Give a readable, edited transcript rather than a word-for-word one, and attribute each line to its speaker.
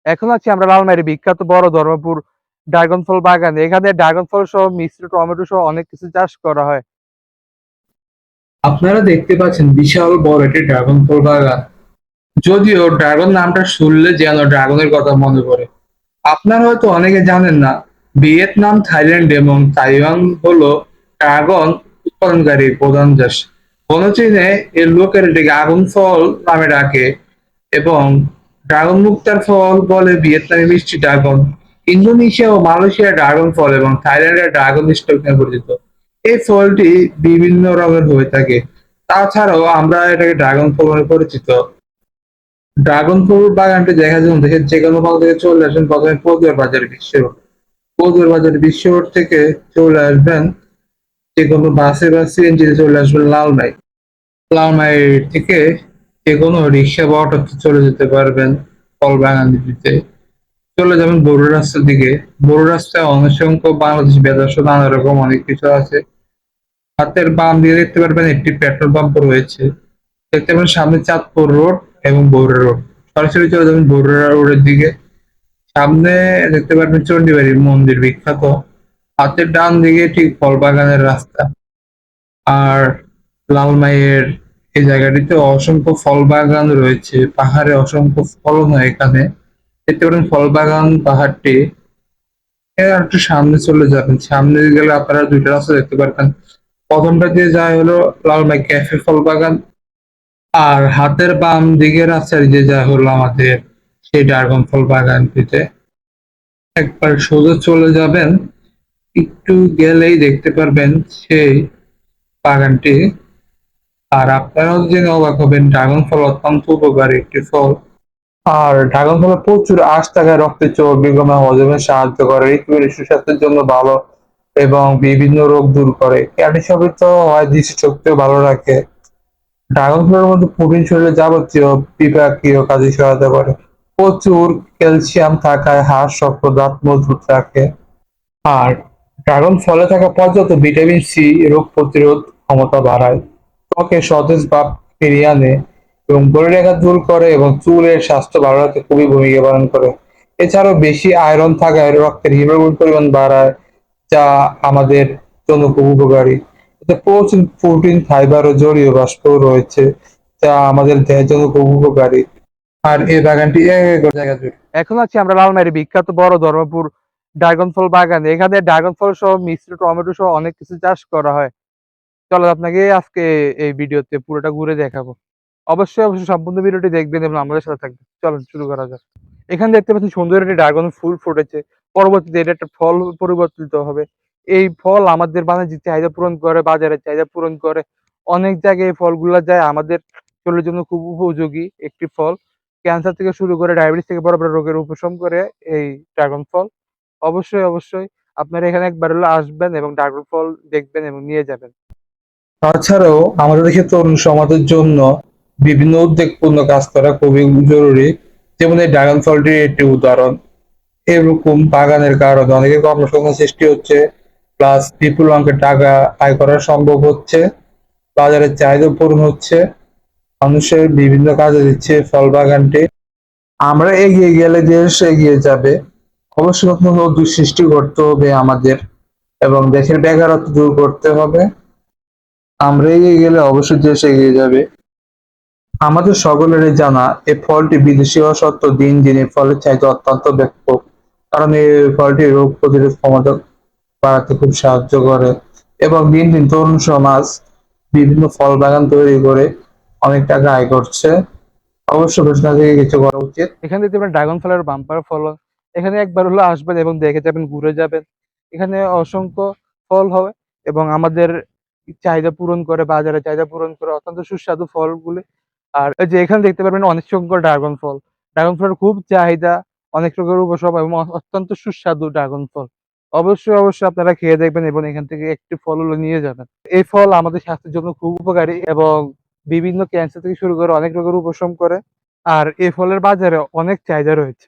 Speaker 1: এখন আছি আমরা লালমাইয়ের বিখ্যাত বড় ধর্মপুর ড্রাগন ফল বাগানে। এখানে ড্রাগন ফল সহ মিশ্র টমেটো সহ অনেক কিছু চাষ করা হয়।
Speaker 2: আপনারা দেখতে পাচ্ছেন বিশাল বড় একটি ড্রাগন ফল বাগান। যদিও ড্রাগন নামটা শুনলে যেন ড্রাগনের কথা মনে পড়ে। আপনারা হয়তো অনেকে জানেন না, ভিয়েতনাম, থাইল্যান্ড এবং তাইওয়ান হলো ড্রাগন উৎপাদনকারী প্রধান দেশ। কোনো চীনে এর লোকের এটিকে আগুন ফল নামে ডাকে এবং ড্রাগন মুক্তার ফল বলে ভিয়েতনামে মিষ্টি ড্রাগন। ইন্দোনেশিয়া ও মালয়েশিয়া ড্রাগন ফল এবং থাইল্যান্ডের ড্রাগন স্টক নামে পরিচিত। এই ফলটি বিভিন্ন রঙের হয়ে থাকে। তাছাড়াও আমরা এটাকে ড্রাগন ফল নামে পরিচিত। ড্রাগন ফল বাগানটি দেখার জন্য দেশের যে কোনো ভাগ থেকে চলে আসেন প্রথমে পদুয়ার বাজার বিশ্ব রোড। পদুয়ার বাজার বিশ্ব রোড থেকে চলে আসবেন যে কোনো বাসে বা সিএনজিতে চলে আসবেন লালমাই। লালমাই থেকে যে কোনো রিক্সা বা অটোতে চলে যেতে পারবেন ফল বাগান দিতে। চলে যাবেন বড় রাস্তার দিকে। বড় রাস্তায় অসংখ্য বাংলাদেশ বেদার্স নানা রকম অনেক কিছু আছে। হাতের বাম দিয়ে দেখতে পারবেন একটি পেট্রোল পাম্প রয়েছে। দেখতে পাবেন সামনে চাঁদপুর রোড এবং বগুড়া রোড। সরাসরি চলে যাবেন বগুড়া রোডের দিকে। সামনে দেখতে পারবেন চণ্ডীবাড়ি মন্দির বিখ্যাত। হাতের ডান দিকে ঠিক ফল বাগানের রাস্তা। আর লালমাইয়ের এই জায়গাটিতে অসংখ্য ফল বাগান রয়েছে। পাহাড়ে অসংখ্য ফলন হয় এখানে। দেখতে পারেন ফল বাগান পাহাড়টি। এর একটু সামনে চলে যাবেন। সামনে গেলে আপনারা দুইটা রাস্তা দেখতে পারবেন। প্রথমটা দিয়ে যায় হলো লালমাই ক্যাফে ফল বাগান। আর হাতের বাম দিকের রাস্তা দিয়ে যায় হলো আমাদের সেই ড্রাগন ফল বাগানটিতে। একবার সোজা চলে যাবেন, একটু গেলেই দেখতে পারবেন সেই বাগানটি। আর আপনারাও জেনে অবাক হবেন, ড্রাগন ফল অত্যন্ত উপকারী একটি ফল। আর ড্রাগন ফলে প্রচুর আঁশ থাকায় রক্তের চর্বি কমে, হজমে সাহায্য করে, হৃৎপিণ্ডের সুস্বাস্থ্যের জন্য ভালো এবং বিভিন্ন রোগ দূর করে। ক্যান্সার সমৃদ্ধ হয়, দৃষ্টিশক্তিও ভালো রাখে। ড্রাগন ফলের মধ্যে প্রোটিন শরীরে যাবতীয় বিপাকীয় কাজে সহায়তা করে। প্রচুর ক্যালসিয়াম থাকায় হাড় শক্ত, দাঁত মজবুত রাখে। আর ড্রাগন ফলে থাকা পর্যাপ্ত ভিটামিন সি রোগ প্রতিরোধ ক্ষমতা বাড়ায়, ত্বকে সতেজ ভাব ফিরিয়ে আনে এবং বলিরেখা দূর করে এবং চুলের স্বাস্থ্য ভালো রাখতে খুবই ভূমিকা পালন করে। এছাড়াও বেশি আয়রন থাকায় রক্তের হিমোগ্লোবিন পরিমাণ বাড়ায়, যা আমাদের জন্য খুব উপকারী। এতে প্রচুর প্রোটিন, ফাইবার ও জলীয় বাষ্প রয়েছে, যা আমাদের দেহের জন্য খুব উপকারী। আর এই বাগানটি এক একর জায়গা জুড়ে।
Speaker 1: এখন আছি আমরা লালমাইয়ের বিখ্যাত বড় ধর্মপুর ড্রাগন ফল বাগানে। এখানে ড্রাগন ফল সহ মিশ্র টমেটো সহ অনেক কিছু চাষ করা হয়। চলো আপনাকে আজকে এই ভিডিওতে পুরোটা ঘুরে দেখাবো। অবশ্যই সম্পূর্ণ ভিডিওটি দেখবেন এবং আমাদের সাথে থাকবেন। চলুন শুরু করা যাক। এখানে দেখতে পাচ্ছেন সুন্দর একটি ড্রাগন ফুল ফুটেছে। পরবর্তীতে এটা একটা ফল পরিবর্তিত হবে। এই ফল আমাদের বাণিজ্যিক চাহিদা পূরণ করে, বাজারের চাহিদা পূরণ করে। অনেক জায়গায় এই ফলগুলা যায়, আমাদের শরীরের জন্য খুব উপযোগী একটি ফল। ক্যান্সার থেকে শুরু করে ডায়াবেটিস থেকে বড় রোগের উপশম করে এই ড্রাগন ফল। অবশ্যই আপনারা এখানে একবার হলে আসবেন এবং ড্রাগন ফল দেখবেন এবং নিয়ে যাবেন।
Speaker 2: তাছাড়াও আমাদের দেশের তরুণ সমাজের জন্য বিভিন্ন উদ্যোগপূর্ণ কাজ করা খুবই জরুরি। যেমন এই ড্রাগন ফলটির একটি উদাহরণ। এরকম বাগানের কারণে অনেকের কর্মসংস্থান সৃষ্টি হচ্ছে, প্লাস বিপুল অঙ্কের টাকা আয় করা সম্ভব হচ্ছে, বাজারের চাহিদা পূরণ হচ্ছে, মানুষের বিভিন্ন কাজে দিচ্ছে ফল বাগানটি। আমরা এগিয়ে গেলে দেশ এগিয়ে যাবে। অবশ্যই নতুন নতুন উদ্যোগ সৃষ্টি করতে হবে আমাদের এবং দেশের বেকারত্ব দূর করতে হবে। আমরা এগিয়ে গেলে অবশ্যই দেশ এগিয়ে যাবে। আমাদের সকলেরই জানা, এই ফলটি বিদেশি হওয়া সত্ত্বেও দিন দিন এই ফলের চাহিদা অত্যন্ত ব্যাপক। কারণ এই ফলটি রোগ প্রতিরোধ ক্ষমতা বাড়াতে খুব সাহায্য করে এবং দিন দিন তরুণ সমাজ বিভিন্ন ফল বাগান তৈরি করে অনেক টাকা আয় করছে। অবশ্য ঘোষণা থেকে কিছু করা উচিত।
Speaker 1: এখানে দেখতে পারেন ড্রাগন ফলের বাম্পার ফলন। এখানে একবার হলে আসবেন এবং দেখে যাবেন, ঘুরে যাবেন। এখানে অসংখ্য ফল হয় এবং আমাদের চাহিদা পূরণ করে, বাজারে চাহিদা পূরণ করে অত্যন্ত সুস্বাদু ফলগুলি। আর এই যে এখানে দেখতে পারবেন অনেক সংখ্যক ড্রাগন ফল। ড্রাগন ফলের খুব চাহিদা, অনেক রোগের উপশম এবং অত্যন্ত সুস্বাদু ড্রাগন ফল। অবশ্যই আপনারা খেয়ে দেখবেন এবং এখান থেকে একটি ফল হলে নিয়ে যাবেন। এই ফল আমাদের স্বাস্থ্যের জন্য খুব উপকারী এবং বিভিন্ন ক্যান্সার থেকে শুরু করে অনেক রোগের উপশম করে। আর এই ফলের বাজারে অনেক চাহিদা রয়েছে।